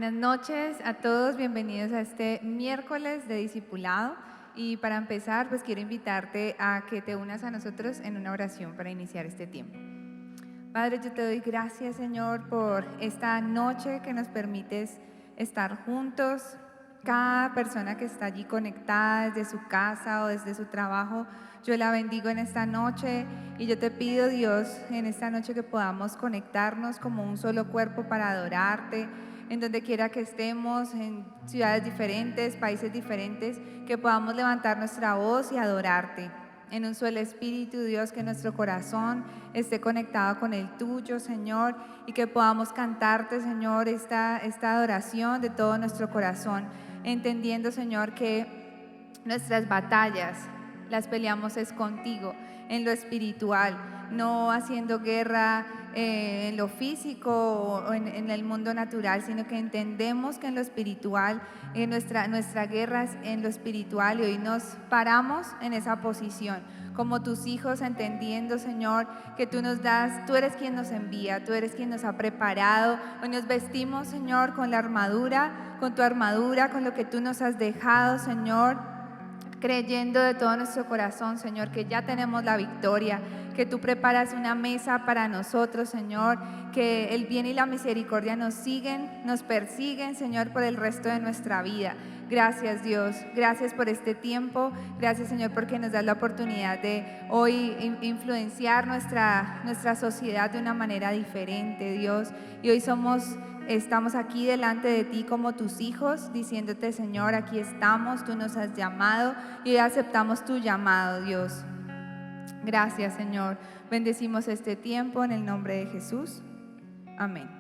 Buenas noches a todos, bienvenidos a este miércoles de discipulado. Y para empezar, pues quiero invitarte a que te unas a nosotros en una oración para iniciar este tiempo. Padre, yo te doy gracias, Señor, por esta noche que nos permites estar juntos. Cada persona que está allí conectada desde su casa o desde su trabajo, yo la bendigo en esta noche y yo te pido, Dios, en esta noche que podamos conectarnos como un solo cuerpo para adorarte, en donde quiera que estemos, en ciudades diferentes, países diferentes, que podamos levantar nuestra voz y adorarte en un solo espíritu, Dios, que nuestro corazón esté conectado con el tuyo, Señor, y que podamos cantarte, Señor, esta adoración de todo nuestro corazón, entendiendo, Señor, que nuestras batallas las peleamos es contigo, en lo espiritual, no haciendo guerra en lo físico o en el mundo natural, sino que entendemos que en lo espiritual, nuestra guerra es en lo espiritual, y hoy nos paramos en esa posición, como tus hijos, entendiendo, Señor, que tú eres quien nos envía, tú eres quien nos ha preparado. Hoy nos vestimos, Señor, con la armadura, con tu armadura, con lo que tú nos has dejado, Señor, creyendo de todo nuestro corazón, Señor, que ya tenemos la victoria, que tú preparas una mesa para nosotros, Señor, que el bien y la misericordia nos siguen, nos persiguen, Señor, por el resto de nuestra vida. Gracias, Dios, gracias por este tiempo, gracias, Señor, porque nos das la oportunidad de hoy influenciar nuestra sociedad de una manera diferente, Dios, y hoy estamos aquí delante de ti como tus hijos, diciéndote, Señor, aquí estamos, tú nos has llamado y hoy aceptamos tu llamado, Dios. Gracias, Señor. Bendecimos este tiempo en el nombre de Jesús. Amén.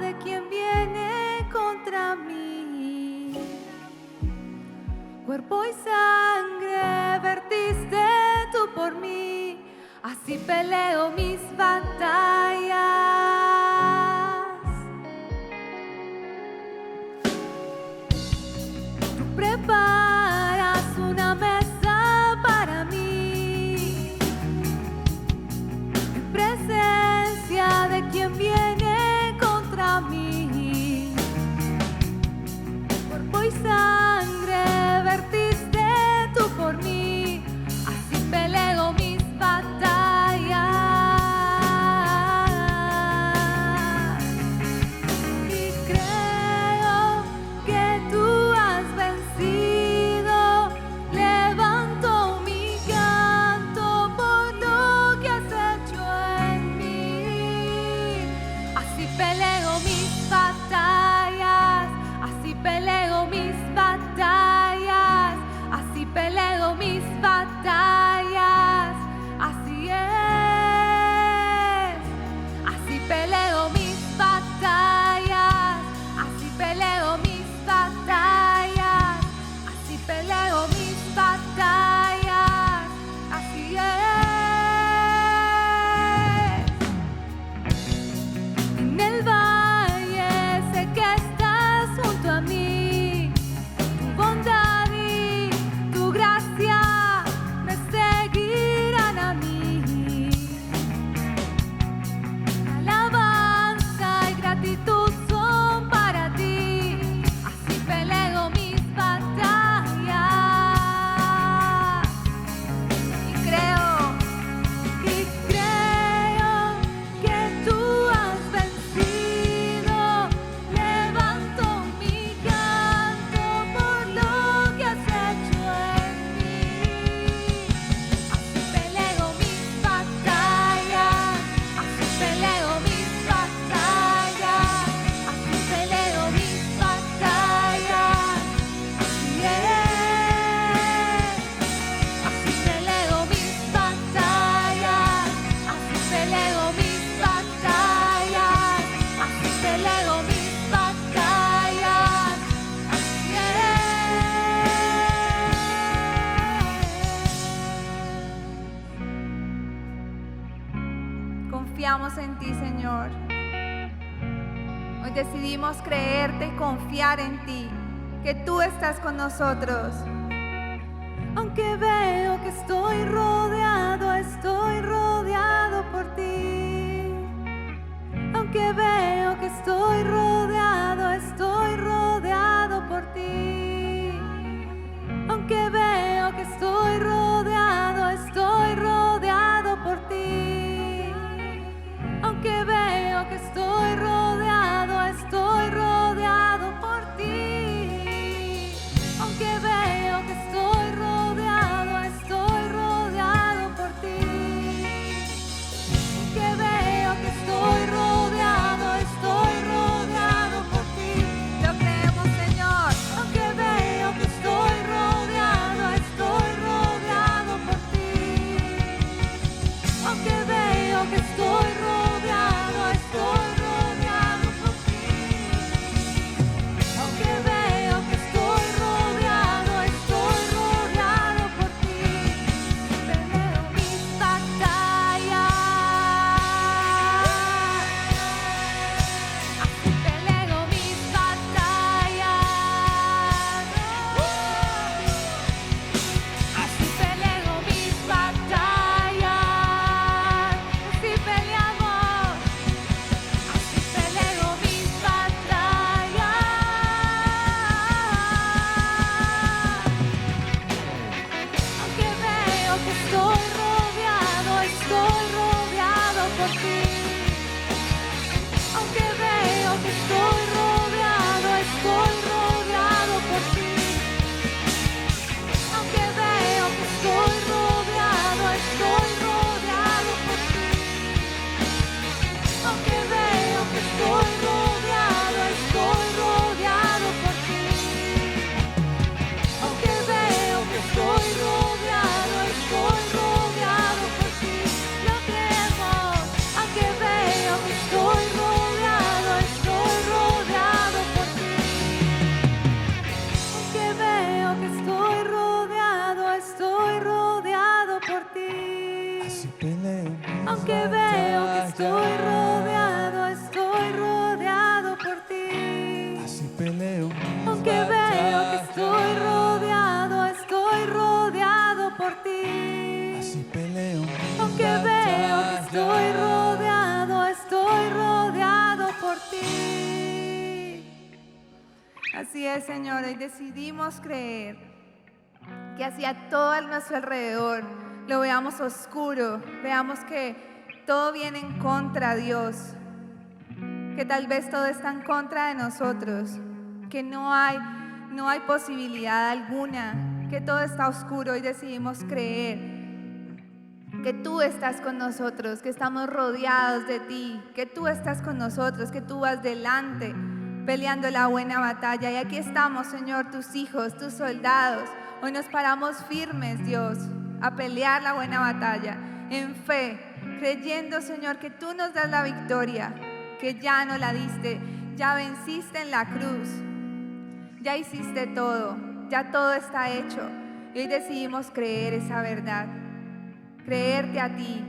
De quien viene contra mí, cuerpo y sangre vertiste tú por mí, así peleo mis batallas. Tú preparas una mesa para mí, en presencia de quien viene a mí, cuerpo y sangre vertiste tú por mí, así peleo mis batallas. Confiamos en ti, Señor. Hoy decidimos creerte y confiar en ti, que tú estás con nosotros. Aunque veo que estoy rodeado por ti. Aunque veo que estoy rodeado por ti. Aunque veo que estoy rodeado por ti. Aunque veo que estoy rodeado por ti. Aunque veo que estoy rodeado por ti. Aunque veo que estoy rodeado por ti. Lo creemos, Señor. Aunque veo que estoy rodeado por ti. Aunque veo que estoy rodeado por ti. Aunque veo que estoy rodeado por ti. Peleo mis batallas. Así peleo mis batallas. Así peleo mis batallas. Así peleamos. Así peleo mis batallas. Aunque veo que estoy rodeado por ti. Aunque veo que estoy rodeado por ti. Aunque veo que estoy rodeado por ti. Aunque veo que estoy rodeado por ti. Aunque veo que estoy rodeado por ti. Lo creemos. Aunque veo que estoy rodeado por ti. Aunque veo que estoy rodeado por ti. Así peleo mis Aunque veo que estoy batallas. rodeado por ti. Así peleo mis Aunque veo que batallas. estoy rodeado por ti. Así peleo mis Aunque veo que batallas. estoy rodeado por ti. Así es, Señor. Hoy decidimos creer que hacia todo a nuestro alrededor lo veamos oscuro, veamos que todo viene en contra, Dios, que tal vez todo está en contra de nosotros, que no hay posibilidad alguna, que todo está oscuro. Hoy decidimos creer que tú estás con nosotros, que estamos rodeados de ti, que tú estás con nosotros, que tú vas delante peleando la buena batalla. Y aquí estamos, Señor, tus hijos, tus soldados. Hoy nos paramos firmes, Dios, a pelear la buena batalla en fe, creyendo, Señor, que tú nos das la victoria, que ya no la diste, ya venciste en la cruz, ya hiciste todo, ya todo está hecho. Y hoy decidimos creer esa verdad, creerte a ti,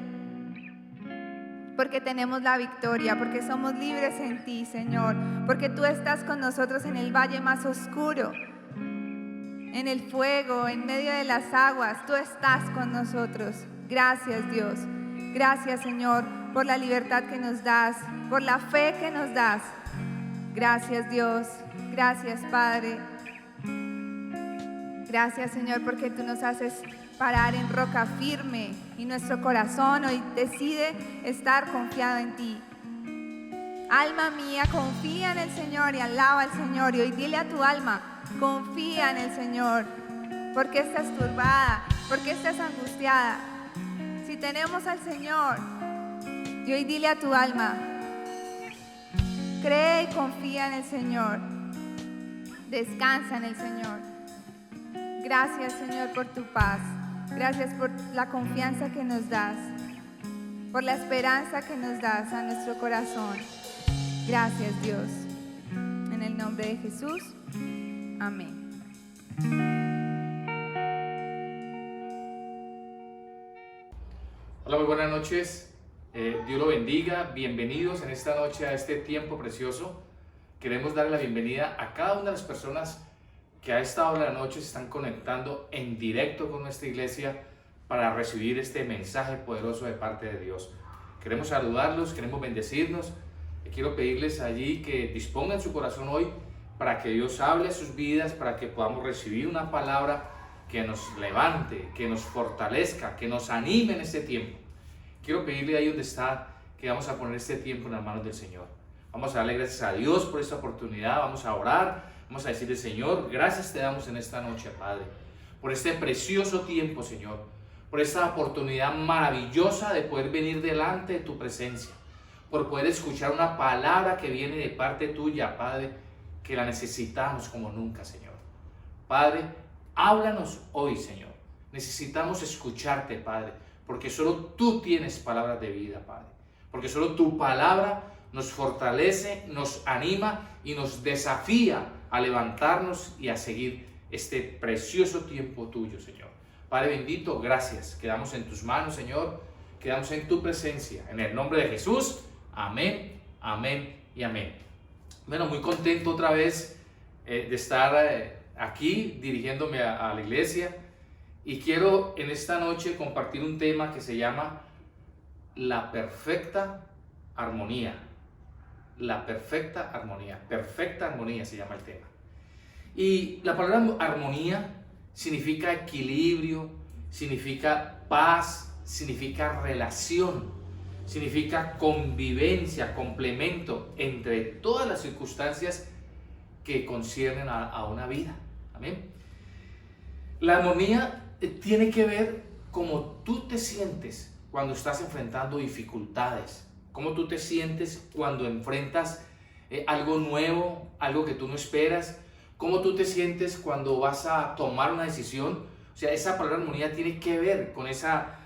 porque tenemos la victoria, porque somos libres en ti, Señor, porque tú estás con nosotros en el valle más oscuro, en el fuego, en medio de las aguas. Tú estás con nosotros. Gracias, Dios. Gracias, Señor, por la libertad que nos das, por la fe que nos das. Gracias, Dios. Gracias, Padre. Gracias, Señor, porque tú nos haces parar en roca firme y nuestro corazón hoy decide estar confiado en ti. Alma mía, confía en el Señor y alaba al Señor. Y hoy dile a tu alma, confía en el Señor. ¿Por qué estás turbada? ¿Por qué estás angustiada? Si tenemos al Señor, y hoy dile a tu alma, cree y confía en el Señor. Descansa en el Señor. Gracias, Señor, por tu paz. Gracias por la confianza que nos das, por la esperanza que nos das a nuestro corazón. Gracias, Dios. En el nombre de Jesús. Amén. Hola, muy buenas noches. Dios lo bendiga, bienvenidos en esta noche a este tiempo precioso. Queremos darle la bienvenida a cada una de las personas que a esta hora de la noche se están conectando en directo con nuestra iglesia para recibir este mensaje poderoso de parte de Dios. Queremos saludarlos, queremos bendecirnos. Quiero pedirles allí que dispongan su corazón hoy para que Dios hable a sus vidas, para que podamos recibir una palabra que nos levante, que nos fortalezca, que nos anime en este tiempo. Quiero pedirle ahí donde está que vamos a poner este tiempo en las manos del Señor. Vamos a darle gracias a Dios por esta oportunidad, vamos a orar, vamos a decirle: Señor, gracias te damos en esta noche, Padre, por este precioso tiempo, Señor, por esta oportunidad maravillosa de poder venir delante de tu presencia, por poder escuchar una palabra que viene de parte tuya, Padre, que la necesitamos como nunca, Señor. Padre, háblanos hoy, Señor. Necesitamos escucharte, Padre, porque solo tú tienes palabras de vida, Padre. Porque solo tu palabra nos fortalece, nos anima y nos desafía a levantarnos y a seguir este precioso tiempo tuyo, Señor. Padre bendito, gracias. Quedamos en tus manos, Señor. Quedamos en tu presencia. En el nombre de Jesús. Amén, amén y amén. Bueno, muy contento otra vez de estar aquí dirigiéndome a la iglesia. Y quiero en esta noche compartir un tema que se llama la perfecta armonía. La perfecta armonía. Perfecta armonía se llama el tema. Y la palabra armonía significa equilibrio, significa paz, significa relación, significa convivencia, complemento entre todas las circunstancias que conciernen a una vida. Amén. La armonía tiene que ver cómo tú te sientes cuando estás enfrentando dificultades, cómo tú te sientes cuando enfrentas algo nuevo, algo que tú no esperas, cómo tú te sientes cuando vas a tomar una decisión. O sea, esa palabra armonía tiene que ver con esa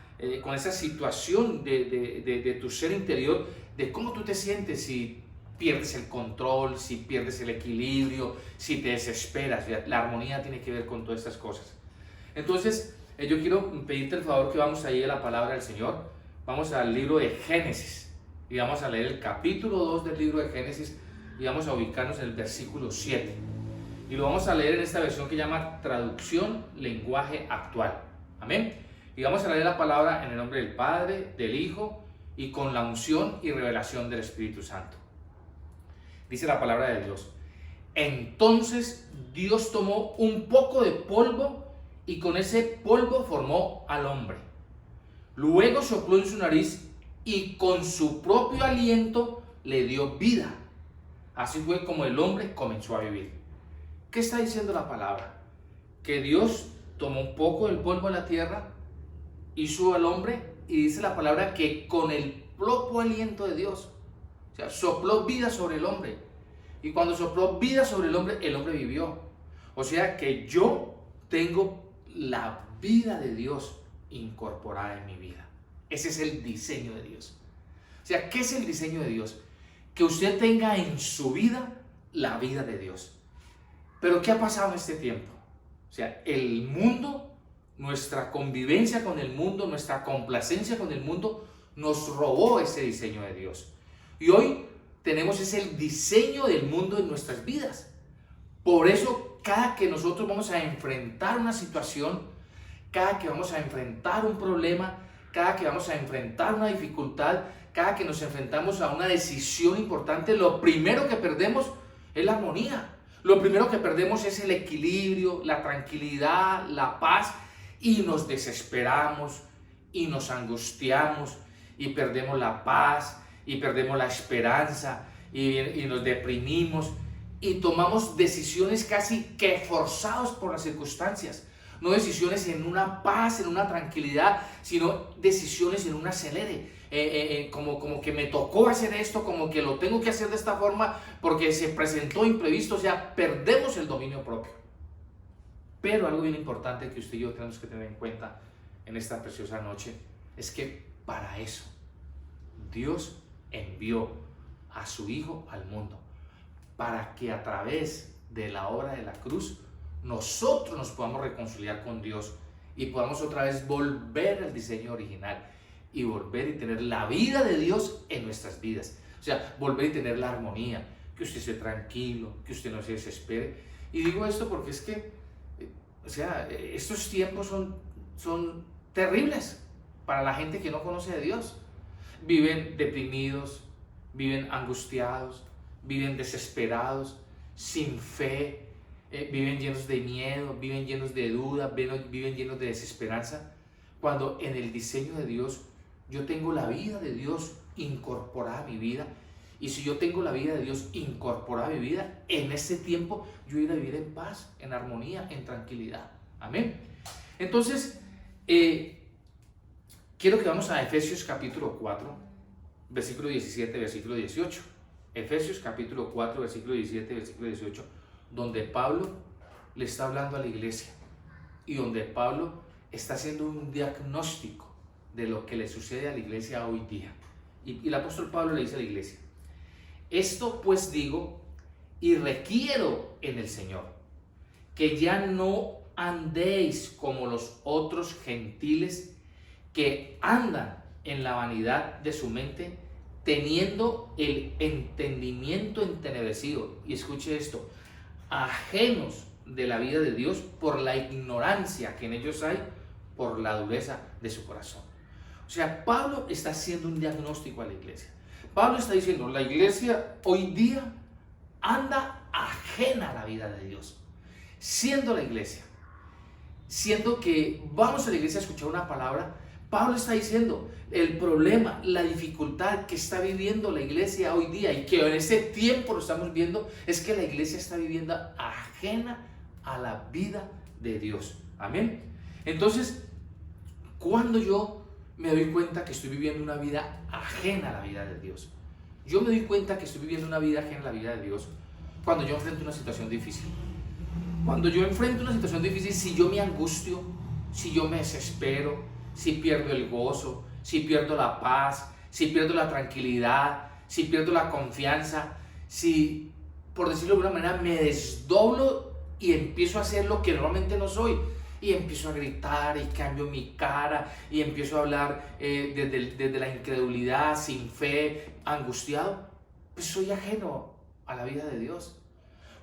situación de tu ser interior, de cómo tú te sientes si pierdes el control, si pierdes el equilibrio, si te desesperas. La armonía tiene que ver con todas estas cosas. Entonces, yo quiero pedirte el favor que vamos a ir a la palabra del Señor. Vamos al libro de Génesis y vamos a leer el capítulo 2 del libro de Génesis y vamos a ubicarnos en el versículo 7. Y lo vamos a leer en esta versión que llama Traducción Lenguaje Actual. Amén. Y vamos a leer la palabra en el nombre del Padre, del Hijo y con la unción y revelación del Espíritu Santo. Dice la palabra de Dios: entonces Dios tomó un poco de polvo y con ese polvo formó al hombre. Luego sopló en su nariz y con su propio aliento le dio vida. Así fue como el hombre comenzó a vivir. ¿Qué está diciendo la palabra? Que Dios tomó un poco del polvo de la tierra, hizo al hombre y dice la palabra que con el propio aliento de Dios, o sea, sopló vida sobre el hombre. Y cuando sopló vida sobre el hombre vivió. O sea que yo tengo la vida de Dios incorporada en mi vida. Ese es el diseño de Dios. O sea, ¿qué es el diseño de Dios? Que usted tenga en su vida la vida de Dios. Pero ¿qué ha pasado en este tiempo? O sea, el mundo, nuestra convivencia con el mundo, nuestra complacencia con el mundo, nos robó ese diseño de Dios. Y hoy tenemos ese diseño del mundo en nuestras vidas. Por eso, cada que nosotros vamos a enfrentar una situación, cada que vamos a enfrentar un problema, cada que vamos a enfrentar una dificultad, cada que nos enfrentamos a una decisión importante, lo primero que perdemos es la armonía. Lo primero que perdemos es el equilibrio, la tranquilidad, la paz, y nos desesperamos y nos angustiamos y perdemos la paz y perdemos la esperanza y nos deprimimos y tomamos decisiones casi que forzados por las circunstancias. No decisiones en una paz, en una tranquilidad, sino decisiones en un acelere. Como que me tocó hacer esto, como que lo tengo que hacer de esta forma porque se presentó imprevisto. O sea, perdemos el dominio propio. Pero algo bien importante que usted y yo tenemos que tener en cuenta en esta preciosa noche es que para eso Dios envió a su Hijo al mundo, para que a través de la obra de la cruz nosotros nos podamos reconciliar con Dios y podamos otra vez volver al diseño original y volver y tener la vida de Dios en nuestras vidas. O sea, volver y tener la armonía, que usted esté tranquilo, que usted no se desespere. Y digo esto porque es que, estos tiempos son terribles para la gente que no conoce a Dios. Viven deprimidos, viven angustiados, viven desesperados, sin fe, viven llenos de miedo, viven llenos de duda, viven llenos de desesperanza, cuando en el diseño de Dios yo tengo la vida de Dios incorporada a mi vida. Y si yo tengo la vida de Dios incorporada a mi vida, en ese tiempo yo iré a vivir en paz, en armonía, en tranquilidad. Amén. Entonces, quiero que vamos a Efesios capítulo 4, versículo 17, versículo 18. Efesios capítulo 4, versículo 17, versículo 18, donde Pablo le está hablando a la iglesia y donde Pablo está haciendo un diagnóstico de lo que le sucede a la iglesia hoy día. Y el apóstol Pablo le dice a la iglesia: esto pues digo y requiero en el Señor, que ya no andéis como los otros gentiles que andan en la vanidad de su mente, teniendo el entendimiento entenebrecido. Y escuche esto: ajenos de la vida de Dios por la ignorancia que en ellos hay, por la dureza de su corazón. O sea, Pablo está haciendo un diagnóstico a la iglesia. Pablo está diciendo: la iglesia hoy día anda ajena a la vida de Dios. Siendo la iglesia, siendo que vamos a la iglesia a escuchar una palabra, Pablo está diciendo el problema, la dificultad que está viviendo la iglesia hoy día, y que en ese tiempo lo estamos viendo, es que la iglesia está viviendo ajena a la vida de Dios. Amén. Entonces, cuando yo me doy cuenta que estoy viviendo una vida ajena a la vida de Dios, yo me doy cuenta que estoy viviendo una vida ajena a la vida de Dios cuando yo enfrento una situación difícil. Cuando yo enfrento una situación difícil, si yo me angustio, si yo me desespero, si pierdo el gozo, si pierdo la paz, si pierdo la tranquilidad, si pierdo la confianza, si, por decirlo de alguna manera, me desdoblo y empiezo a hacer lo que normalmente no soy, y empiezo a gritar y cambio mi cara y empiezo a hablar desde la incredulidad, sin fe, angustiado, pues soy ajeno a la vida de Dios.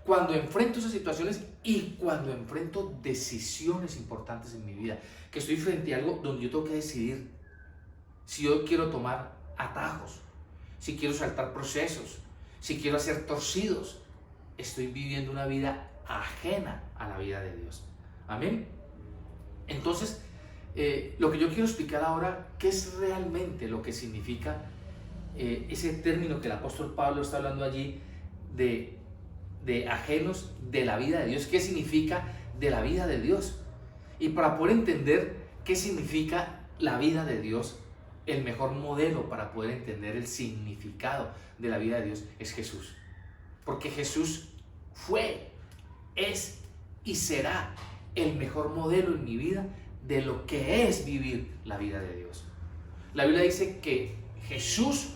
Cuando enfrento esas situaciones y cuando enfrento decisiones importantes en mi vida, que estoy frente a algo donde yo tengo que decidir si yo quiero tomar atajos, si quiero saltar procesos, si quiero hacer torcidos, estoy viviendo una vida ajena a la vida de Dios. Amén. Entonces, lo que yo quiero explicar ahora, ¿qué es realmente lo que significa ese término que el apóstol Pablo está hablando allí de ajenos de la vida de Dios? ¿Qué significa de la vida de Dios? Y para poder entender qué significa la vida de Dios, el mejor modelo para poder entender el significado de la vida de Dios es Jesús. Porque Jesús fue, es y será el mejor modelo en mi vida de lo que es vivir la vida de Dios. La Biblia dice que Jesús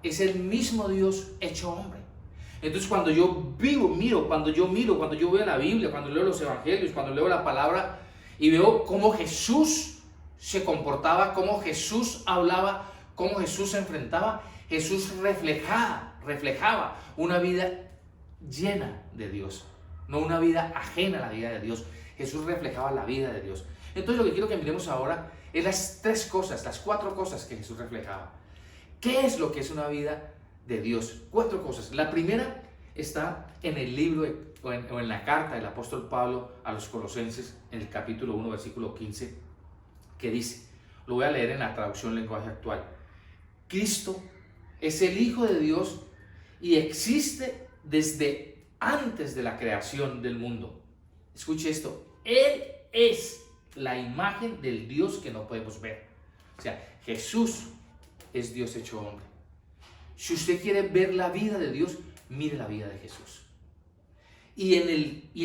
es el mismo Dios hecho hombre. Entonces, cuando yo cuando yo veo la Biblia, cuando leo los evangelios, cuando leo la palabra y veo cómo Jesús se comportaba, cómo Jesús hablaba, cómo Jesús se enfrentaba, Jesús reflejaba una vida llena de Dios, no una vida ajena a la vida de Dios. Jesús reflejaba la vida de Dios. Entonces, lo que quiero que miremos ahora es las cuatro cosas que Jesús reflejaba. ¿Qué es lo que es una vida de Dios? 4 cosas. La primera está en el libro o en la carta del apóstol Pablo a los Colosenses, en el capítulo 1, versículo 15, que dice, lo voy a leer en la traducción lenguaje actual: Cristo es el Hijo de Dios y existe desde antes de la creación del mundo. Escuche esto: Él es la imagen del Dios que no podemos ver. O sea, Jesús es Dios hecho hombre. Si usted quiere ver la vida de Dios, mire la vida de Jesús. Y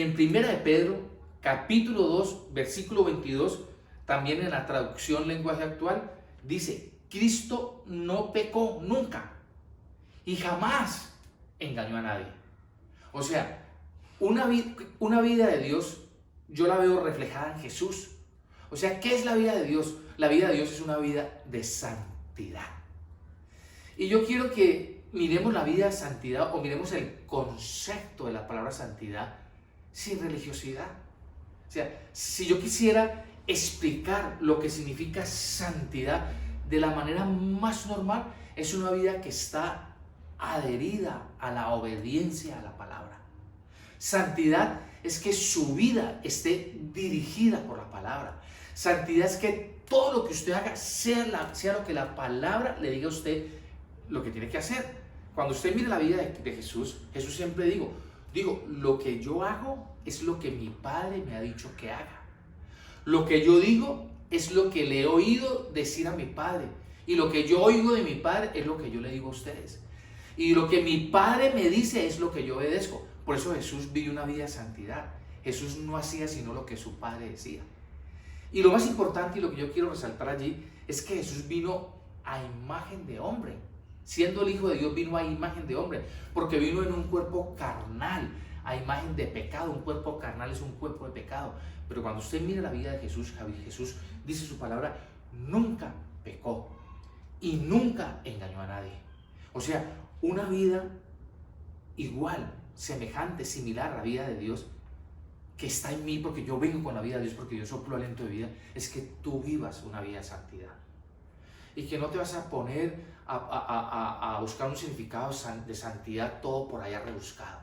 en Primera de Pedro, capítulo 2, versículo 22, también en la traducción lenguaje actual, dice: Cristo no pecó nunca y jamás engañó a nadie. O sea, una vida de Dios yo la veo reflejada en Jesús. O sea, ¿qué es la vida de Dios? la vida de Dios es una vida de santidad. Y yo quiero que miremos la vida de santidad o miremos el concepto de la palabra santidad sin religiosidad. O sea, si yo quisiera explicar lo que significa santidad de la manera más normal, es una vida que está adherida a la obediencia a la palabra. Santidad es que su vida esté dirigida por la palabra. Santidad es que todo lo que usted haga sea lo que la palabra le diga a usted lo que tiene que hacer. Cuando usted mire la vida de Jesús, Jesús siempre digo, lo que yo hago es lo que mi Padre me ha dicho que haga. Lo que yo digo es lo que le he oído decir a mi Padre. Y lo que yo oigo de mi Padre es lo que yo le digo a ustedes. Y lo que mi Padre me dice es lo que yo obedezco. Por eso Jesús vivió una vida de santidad. Jesús no hacía sino lo que su Padre decía. Y lo más importante y lo que yo quiero resaltar allí es que Jesús vino a imagen de hombre. Siendo el Hijo de Dios, vino a imagen de hombre, porque vino en un cuerpo carnal, a imagen de pecado. Un cuerpo carnal es un cuerpo de pecado. Pero cuando usted mira la vida de Jesús, Jesús dice su palabra, nunca pecó y nunca engañó a nadie. O sea, una vida igual, semejante, similar a la vida de Dios, que está en mí, porque yo vengo con la vida de Dios, porque Dios sopló aliento de vida, es que tú vivas una vida de santidad. Y que no te vas a poner a buscar un significado de santidad todo por allá rebuscado.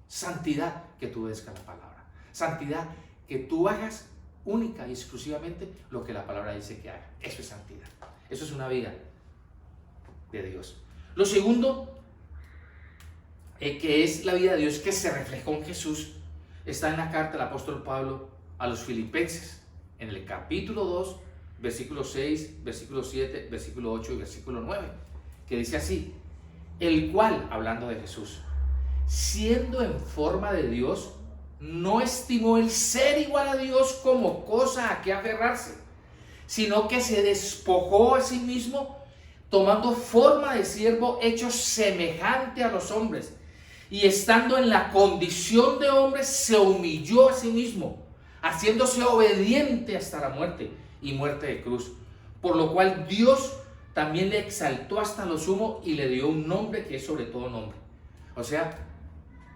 Santidad, que tú obedezcas la palabra. Santidad, que tú hagas única y exclusivamente lo que la palabra dice que haga. Eso es santidad. Eso es una vida de Dios. Lo segundo, que es la vida de Dios que se reflejó en Jesús, está en la carta del apóstol Pablo a los Filipenses, en el capítulo 2, versículo 6, versículo 7, versículo 8 y versículo 9, que dice así: el cual, hablando de Jesús, siendo en forma de Dios, no estimó el ser igual a Dios como cosa a que aferrarse, sino que se despojó a sí mismo, tomando forma de siervo, hecho semejante a los hombres, y estando en la condición de hombre, se humilló a sí mismo, haciéndose obediente hasta la muerte y muerte de cruz. Por lo cual Dios también le exaltó hasta lo sumo y le dio un nombre que es sobre todo nombre. O sea,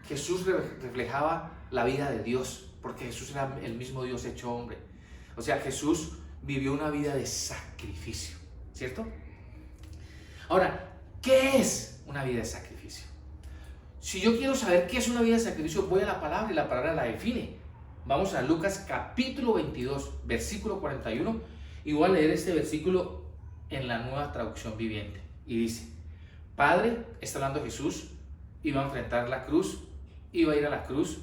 Jesús reflejaba la vida de Dios, porque Jesús era el mismo Dios hecho hombre. O sea, Jesús vivió una vida de sacrificio, ¿cierto? Ahora, ¿qué es una vida de sacrificio? Si yo quiero saber qué es una vida de sacrificio, voy a la palabra y la palabra la define. Vamos a Lucas capítulo 22, versículo 41, y voy a leer este versículo en la Nueva Traducción Viviente. Y dice: Padre, está hablando Jesús, iba a enfrentar la cruz, iba a ir a la cruz,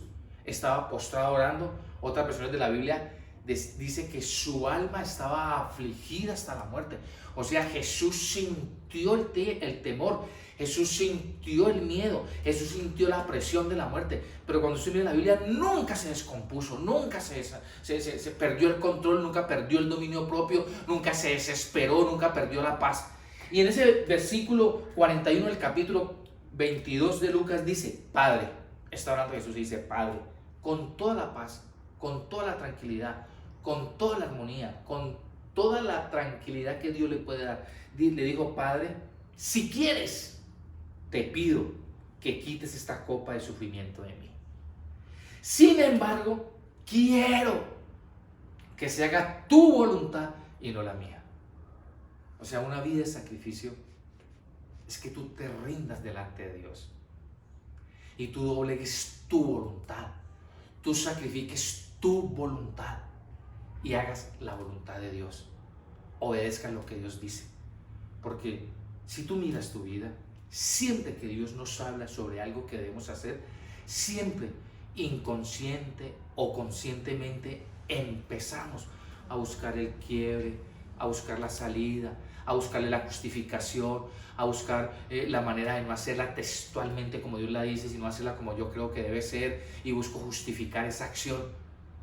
estaba postrado orando. Otras versiones de la Biblia dice que su alma estaba afligida hasta la muerte. O sea, Jesús sintió el temor, Jesús sintió el miedo, Jesús sintió la presión de la muerte. Pero cuando usted mira la Biblia, nunca se descompuso, nunca se perdió el control, nunca perdió el dominio propio, nunca se desesperó, nunca perdió la paz. Y en ese versículo 41 del capítulo 22 de Lucas dice: Padre, está hablando Jesús y dice: Padre, con toda la paz, con toda la tranquilidad, con toda la armonía, con toda la tranquilidad que Dios le puede dar, le dijo: Padre, si quieres, te pido que quites esta copa de sufrimiento de mí. Sin embargo, quiero que se haga tu voluntad y no la mía. O sea, una vida de sacrificio es que tú te rindas delante de Dios y tú doblegues tu voluntad, tú sacrifiques tu voluntad y hagas la voluntad de Dios. Obedezcas lo que Dios dice. Porque si tú miras tu vida, siempre que Dios nos habla sobre algo que debemos hacer, siempre inconsciente o conscientemente empezamos a buscar el quiebre, a buscar la salida, a buscarle la justificación, a buscar la manera de no hacerla textualmente como Dios la dice, sino hacerla como yo creo que debe ser, y busco justificar esa acción,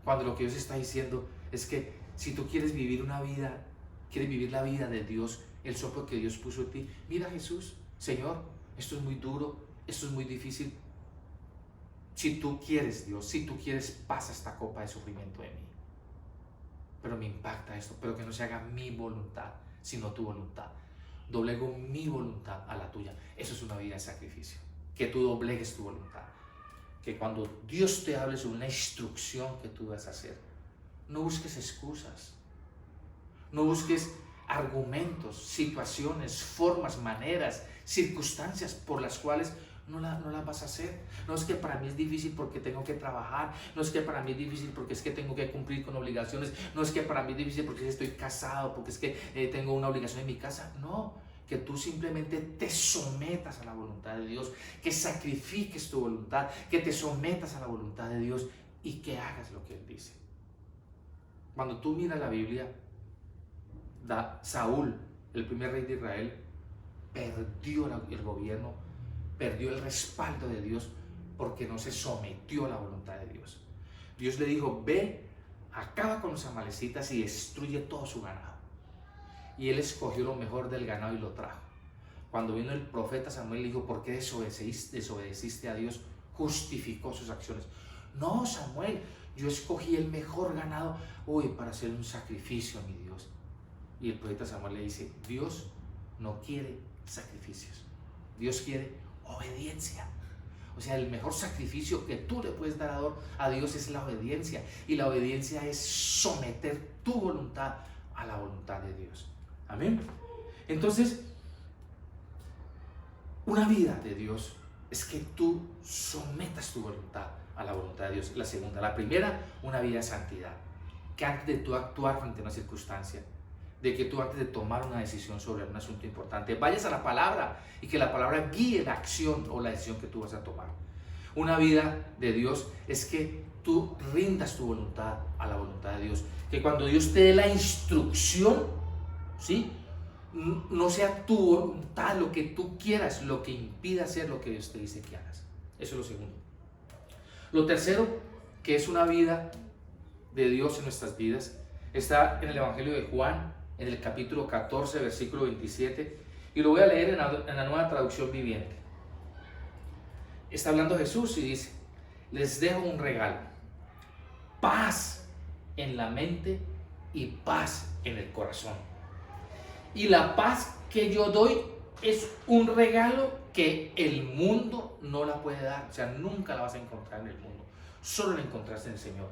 cuando lo que Dios está diciendo es que si tú quieres vivir una vida, quieres vivir la vida de Dios, el soplo que Dios puso en ti, mira Jesús: Señor, esto es muy duro, esto es muy difícil. Si tú quieres, Dios, si tú quieres, pasa esta copa de sufrimiento de mí. pero me impacta esto, pero que no se haga mi voluntad, sino tu voluntad. Doblego mi voluntad a la tuya. Eso es una vida de sacrificio. Que tú doblegues tu voluntad. Que cuando Dios te hable sobre una instrucción que tú vas a hacer, no busques excusas. No busques argumentos, situaciones, formas, maneras, circunstancias por las cuales no las vas a hacer. No es que para mí es difícil porque tengo que trabajar, no es que para mí es difícil porque es que tengo que cumplir con obligaciones, no es que para mí es difícil porque estoy casado, porque es que tengo una obligación en mi casa. No, que tú simplemente te sometas a la voluntad de Dios, que sacrifiques tu voluntad, que te sometas a la voluntad de Dios y que hagas lo que Él dice. Cuando tú miras la Biblia, Saúl, el primer rey de Israel, perdió el gobierno, perdió el respaldo de Dios porque no se sometió a la voluntad de Dios. Dios le dijo: ve, acaba con los amalecitas y destruye todo su ganado. Y él escogió lo mejor del ganado y lo trajo. Cuando vino el profeta Samuel, le dijo: ¿por qué desobedeciste a Dios? Justificó sus acciones. No, Samuel, yo escogí el mejor ganado para hacer un sacrificio a mi Dios. Y el profeta Samuel le dice: Dios no quiere sacrificios, Dios quiere obediencia. O sea, el mejor sacrificio que tú le puedes dar a Dios es la obediencia. Y la obediencia es someter tu voluntad a la voluntad de Dios. Amén. Entonces, una vida de Dios es que tú sometas tu voluntad a la voluntad de Dios. La segunda, la primera, una vida de santidad. Que antes de tú actuar frente a una circunstancia, de que tú antes de tomar una decisión sobre un asunto importante, vayas a la palabra y que la palabra guíe la acción o la decisión que tú vas a tomar. Una vida de Dios es que tú rindas tu voluntad a la voluntad de Dios. Que cuando Dios te dé la instrucción, ¿sí?, no sea tu voluntad lo que tú quieras, lo que impida hacer lo que Dios te dice que hagas. Eso es lo segundo. Lo tercero, que es una vida de Dios en nuestras vidas, está en el Evangelio de Juan, en el capítulo 14, versículo 27, y lo voy a leer en la Nueva Traducción Viviente. Está hablando Jesús y dice: les dejo un regalo, paz en la mente y paz en el corazón. Y la paz que yo doy es un regalo que el mundo no la puede dar. O sea, nunca la vas a encontrar en el mundo, solo la encontraste en el Señor.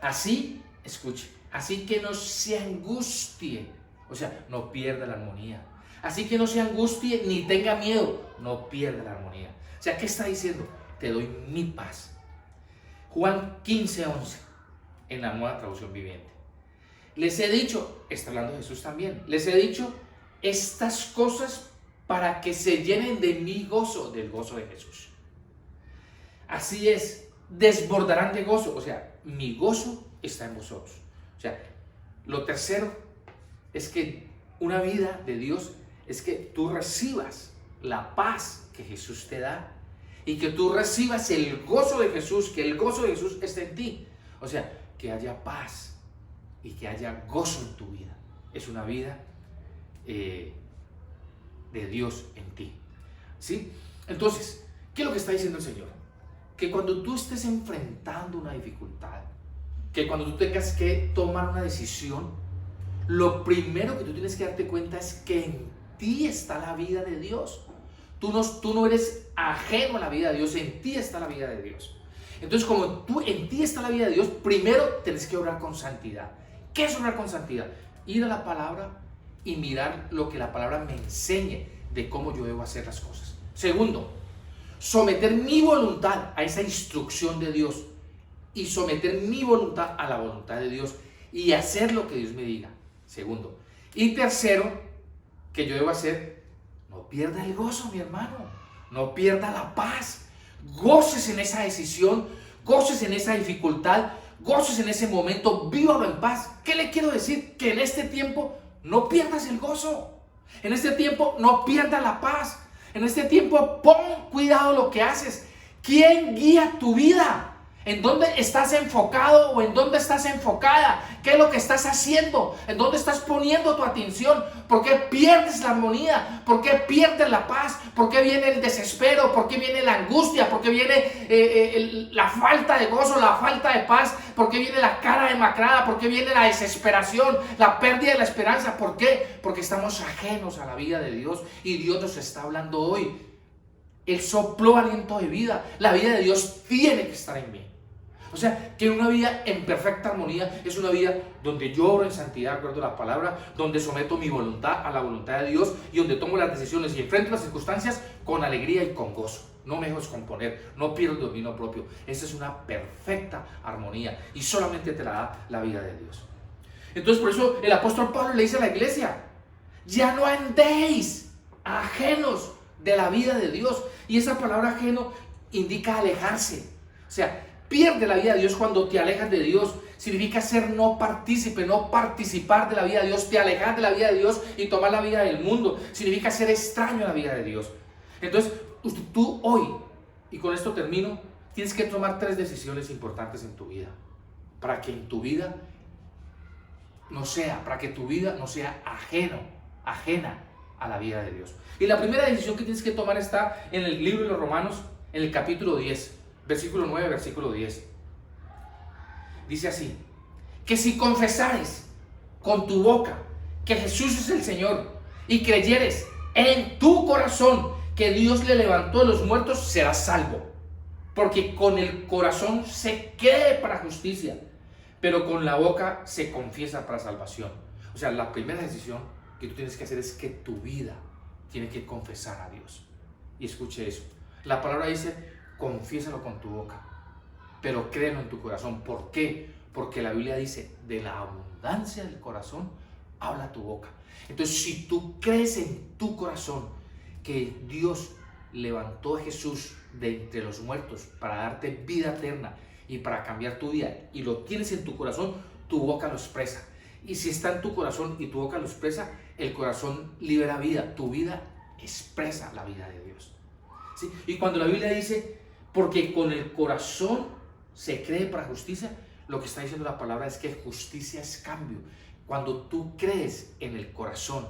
Así, escuche, así que no se angustie, o sea, no pierda la armonía. Así que no se angustie ni tenga miedo, no pierda la armonía. O sea, ¿qué está diciendo? Te doy mi paz. Juan 15:11, en la Nueva Traducción Viviente. Les he dicho, está hablando Jesús también, les he dicho estas cosas para que se llenen de mi gozo, del gozo de Jesús. Así es, desbordarán de gozo, o sea, mi gozo está en vosotros. O sea, lo tercero es que una vida de Dios es que tú recibas la paz que Jesús te da y que tú recibas el gozo de Jesús, que el gozo de Jesús esté en ti. O sea, que haya paz y que haya gozo en tu vida. Es una vida de Dios en ti, ¿sí? Entonces, ¿qué es lo que está diciendo el Señor? Que cuando tú estés enfrentando una dificultad, que cuando tú tengas que tomar una decisión, lo primero que tú tienes que darte cuenta es que en ti está la vida de Dios. Tú no eres ajeno a la vida de Dios, en ti está la vida de Dios. Entonces, como en ti está la vida de Dios, primero tienes que orar con santidad. ¿Qué es orar con santidad? Ir a la palabra y mirar lo que la palabra me enseñe de cómo yo debo hacer las cosas. Segundo, someter mi voluntad a esa instrucción de Dios y someter mi voluntad a la voluntad de Dios y hacer lo que Dios me diga. Segundo. Y tercero, que yo debo hacer, no pierda el gozo, mi hermano, no pierda la paz. Goces en esa decisión, goces en esa dificultad, goces en ese momento, vívalo en paz. ¿Qué le quiero decir? Que en este tiempo no pierdas el gozo, en este tiempo no pierdas la paz, en este tiempo pon cuidado lo que haces. ¿Quién guía tu vida? ¿En dónde estás enfocado o en dónde estás enfocada? ¿Qué es lo que estás haciendo? ¿En dónde estás poniendo tu atención? ¿Por qué pierdes la armonía? ¿Por qué pierdes la paz? ¿Por qué viene el desespero? ¿Por qué viene la angustia? ¿Por qué viene la falta de gozo, la falta de paz? ¿Por qué viene la cara demacrada? ¿Por qué viene la desesperación, la pérdida de la esperanza? ¿Por qué? Porque estamos ajenos a la vida de Dios y Dios nos está hablando hoy. Él sopló aliento de vida. La vida de Dios tiene que estar en mí. O sea, que una vida en perfecta armonía es una vida donde yo obro en santidad, de acuerdo a la palabra, donde someto mi voluntad a la voluntad de Dios y donde tomo las decisiones y enfrento las circunstancias con alegría y con gozo. No me dejo descomponer, no pierdo el dominio propio. Esa es una perfecta armonía y solamente te la da la vida de Dios. Entonces, por eso el apóstol Pablo le dice a la iglesia: ya no andéis ajenos de la vida de Dios. Y esa palabra ajeno indica alejarse. O sea, pierde la vida de Dios cuando te alejas de Dios. Significa ser no partícipe, no participar de la vida de Dios. Te alejas de la vida de Dios y tomar la vida del mundo. Significa ser extraño a la vida de Dios. Entonces, tú hoy, y con esto termino, tienes que tomar 3 decisiones importantes en tu vida. Para que en tu vida no sea, para que tu vida no sea ajena a la vida de Dios. Y la primera decisión que tienes que tomar está en el libro de los Romanos, en el capítulo 10. Versículo 9, versículo 10. Dice así: que si confesares con tu boca que Jesús es el Señor y creyeres en tu corazón que Dios le levantó de los muertos, serás salvo. Porque con el corazón se cree para justicia, pero con la boca se confiesa para salvación. O sea, la primera decisión que tú tienes que hacer es que tu vida tiene que confesar a Dios. Y escuche eso. La palabra dice: confiésalo con tu boca, pero créelo en tu corazón. ¿Por qué? Porque la Biblia dice: de la abundancia del corazón habla tu boca. Entonces, si tú crees en tu corazón que Dios levantó a Jesús de entre los muertos para darte vida eterna y para cambiar tu vida, y lo tienes en tu corazón, tu boca lo expresa. Y si está en tu corazón y tu boca lo expresa, el corazón libera vida. Tu vida expresa la vida de Dios. ¿Sí? Y cuando la Biblia dice: porque con el corazón se cree para justicia, lo que está diciendo la palabra es que justicia es cambio. Cuando tú crees en el corazón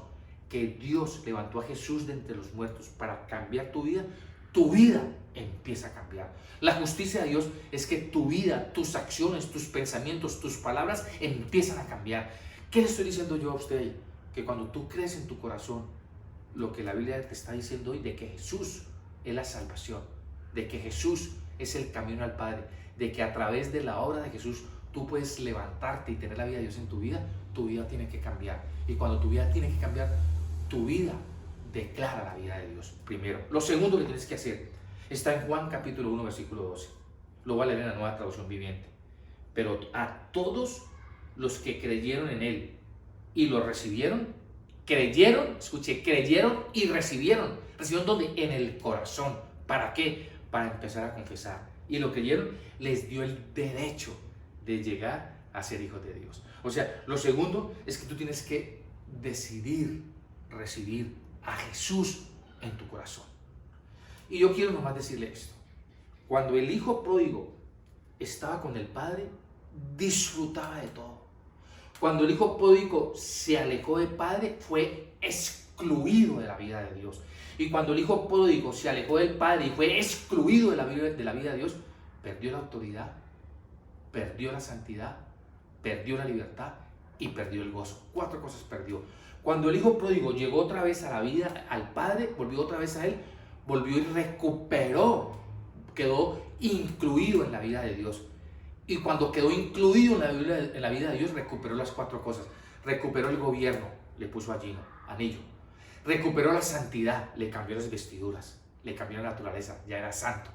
que Dios levantó a Jesús de entre los muertos para cambiar tu vida empieza a cambiar. La justicia de Dios es que tu vida, tus acciones, tus pensamientos, tus palabras empiezan a cambiar. ¿Qué le estoy diciendo yo a usted? Que cuando tú crees en tu corazón lo que la Biblia te está diciendo hoy, de que Jesús es la salvación, de que Jesús es el camino al Padre, de que a través de la obra de Jesús tú puedes levantarte y tener la vida de Dios en tu vida tiene que cambiar. Y cuando tu vida tiene que cambiar, tu vida declara la vida de Dios primero. Lo segundo que tienes que hacer está en Juan capítulo 1, versículo 12. Lo voy a leer en la Nueva Traducción Viviente. Pero a todos los que creyeron en Él y lo recibieron, creyeron y recibieron. ¿Recibieron dónde? En el corazón. ¿Para qué? Para empezar a confesar. Y lo creyeron, les dio el derecho de llegar a ser hijos de Dios. O sea, lo segundo es que tú tienes que decidir recibir a Jesús en tu corazón. Y yo quiero nomás decirle esto: cuando el hijo pródigo estaba con el padre, disfrutaba de todo. Cuando el hijo pródigo se alejó del padre, fue excluido de la vida de Dios. Y cuando el hijo pródigo se alejó del padre y fue excluido de la vida de Dios, perdió la autoridad, perdió la santidad, perdió la libertad y perdió el gozo. 4 cosas perdió. Cuando el hijo pródigo llegó otra vez a la vida, al padre, volvió otra vez a él, volvió y recuperó, quedó incluido en la vida de Dios. Y cuando quedó incluido en la vida de Dios, recuperó las 4 cosas. Recuperó el gobierno, le puso anillo. Recuperó la santidad, le cambió las vestiduras, le cambió la naturaleza, ya era santo.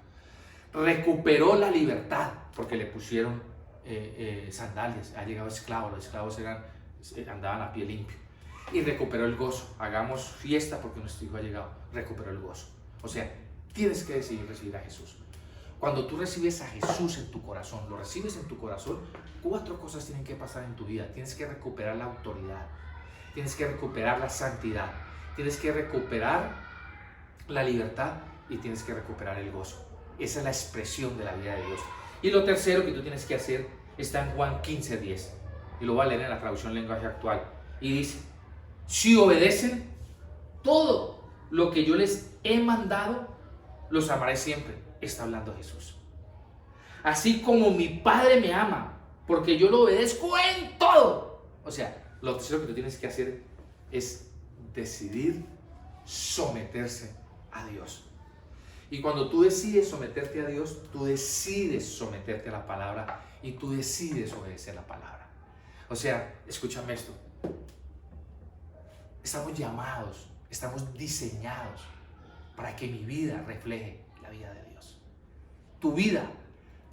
Recuperó la libertad, porque le pusieron sandalias. Ha llegado esclavos, los esclavos andaban a pie limpio. Y recuperó el gozo. Hagamos fiesta porque nuestro hijo ha llegado. Recuperó el gozo. O sea, tienes que decidir recibir a Jesús. Cuando tú recibes a Jesús en tu corazón, lo recibes en tu corazón, 4 cosas tienen que pasar en tu vida. Tienes que recuperar la autoridad, tienes que recuperar la santidad, tienes que recuperar la libertad y tienes que recuperar el gozo. Esa es la expresión de la vida de Dios. Y lo tercero que tú tienes que hacer está en Juan 15:10. Y lo voy a leer en la traducción lenguaje actual. Y dice, si obedecen todo lo que yo les he mandado, los amaré siempre. Está hablando Jesús. Así como mi Padre me ama, porque yo lo obedezco en todo. O sea, lo tercero que tú tienes que hacer es decidir someterse a Dios. Y cuando tú decides someterte a Dios, tú decides someterte a la palabra y tú decides obedecer la palabra. O sea, escúchame esto. Estamos llamados, estamos diseñados para que mi vida refleje la vida de Dios. Tu vida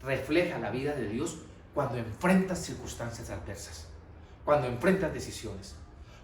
refleja la vida de Dios cuando enfrentas circunstancias adversas, cuando enfrentas decisiones,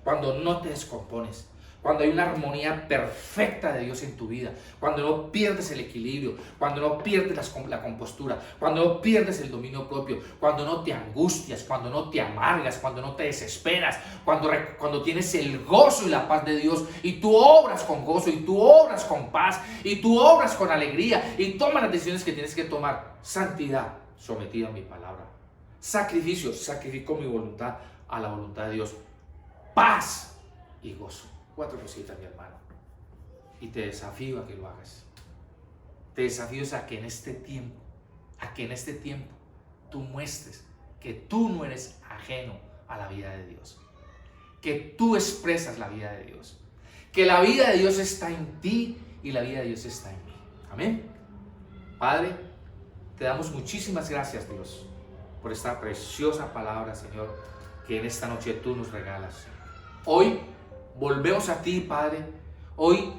cuando no te descompones, cuando hay una armonía perfecta de Dios en tu vida, cuando no pierdes el equilibrio, cuando no pierdes la compostura, cuando no pierdes el dominio propio, cuando no te angustias, cuando no te amargas, cuando no te desesperas, cuando tienes el gozo y la paz de Dios y tú obras con gozo y tú obras con paz y tú obras con alegría y tomas las decisiones que tienes que tomar. Santidad, sometida a mi palabra. Sacrificio, sacrifico mi voluntad a la voluntad de Dios. Paz y gozo. 4 cositas, mi hermano. Y te desafío a que lo hagas. Te desafío a que en este tiempo, tú muestres que tú no eres ajeno a la vida de Dios. Que tú expresas la vida de Dios. Que la vida de Dios está en ti y la vida de Dios está en mí. Amén. Padre, te damos muchísimas gracias, Dios, por esta preciosa palabra, Señor, que en esta noche tú nos regalas. Hoy volvemos a ti, Padre. Hoy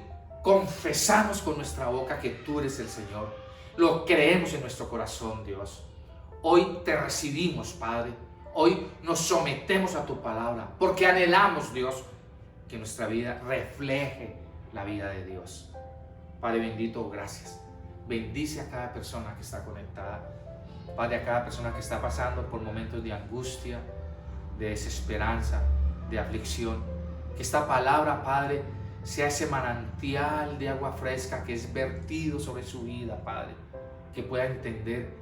confesamos con nuestra boca que tú eres el Señor. Lo creemos en nuestro corazón, Dios. Hoy te recibimos, Padre. Hoy nos sometemos a tu palabra porque anhelamos, Dios, que nuestra vida refleje la vida de Dios. Padre bendito, gracias. Bendice a cada persona que está conectada. Padre, a cada persona que está pasando por momentos de angustia, de desesperanza, de aflicción. Que esta palabra, Padre, sea ese manantial de agua fresca que es vertido sobre su vida, Padre. Que pueda entender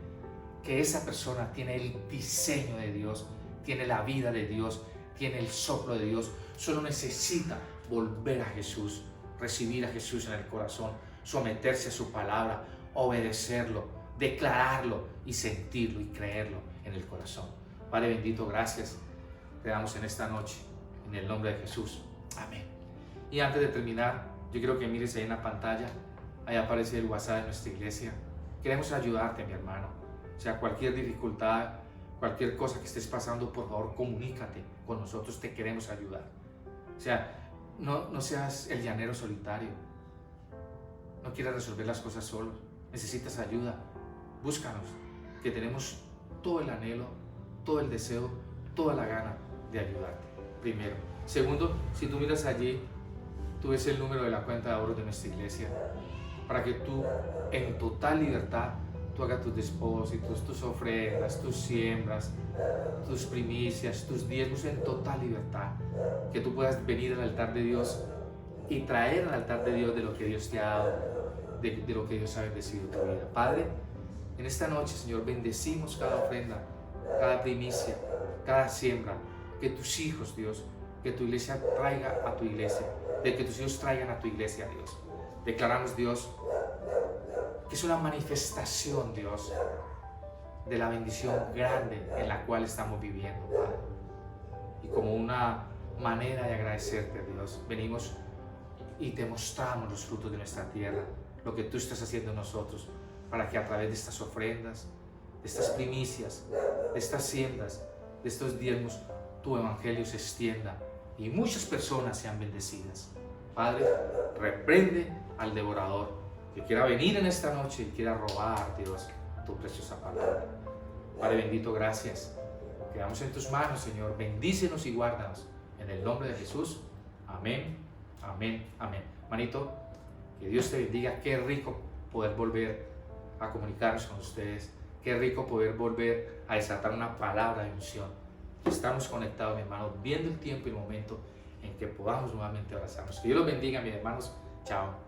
que esa persona tiene el diseño de Dios, tiene la vida de Dios, tiene el soplo de Dios. Solo necesita volver a Jesús, recibir a Jesús en el corazón, someterse a su palabra, obedecerlo, declararlo y sentirlo y creerlo en el corazón. Padre bendito, gracias. Te damos en esta noche, en el nombre de Jesús. Amén. Y antes de terminar, yo quiero que mires ahí en la pantalla. Ahí aparece el WhatsApp de nuestra iglesia. Queremos ayudarte, mi hermano. O sea, cualquier dificultad, cualquier cosa que estés pasando, por favor, comunícate con nosotros. Te queremos ayudar. O sea, no seas el llanero solitario. No quieras resolver las cosas solo. Necesitas ayuda. Búscanos, que tenemos todo el anhelo, todo el deseo, toda la gana de ayudarte. Primero. Segundo, si tú miras allí, tú ves el número de la cuenta de ahorros de nuestra iglesia para que tú, en total libertad, tú hagas tus depósitos, tus ofrendas, tus siembras, tus primicias, tus diezmos en total libertad. Que tú puedas venir al altar de Dios y traer al altar de Dios de lo que Dios te ha dado, de lo que Dios ha bendecido tu vida. Padre, en esta noche, Señor, bendecimos cada ofrenda, cada primicia, cada siembra. Que tus hijos, Dios, que tu iglesia traiga a tu iglesia, de que tus hijos traigan a tu iglesia, Dios. Declaramos, Dios, que es una manifestación, Dios, de la bendición grande en la cual estamos viviendo, Padre. Y como una manera de agradecerte, Dios, venimos y te mostramos los frutos de nuestra tierra, lo que tú estás haciendo en nosotros, para que a través de estas ofrendas, de estas primicias, de estas siembras, de estos diezmos, tu evangelio se extienda y muchas personas sean bendecidas. Padre, reprende al devorador que quiera venir en esta noche y quiera robar, Dios, tu preciosa palabra. Padre bendito, gracias. Quedamos en tus manos, Señor. Bendícenos y guárdanos. En el nombre de Jesús. Amén, amén, amén. Manito, que Dios te bendiga. Qué rico poder volver a comunicarnos con ustedes. Qué rico poder volver a desatar una palabra de unción. Estamos conectados, mi hermano, viendo el tiempo y el momento en que podamos nuevamente abrazarnos. Que Dios los bendiga, mis hermanos. Chao.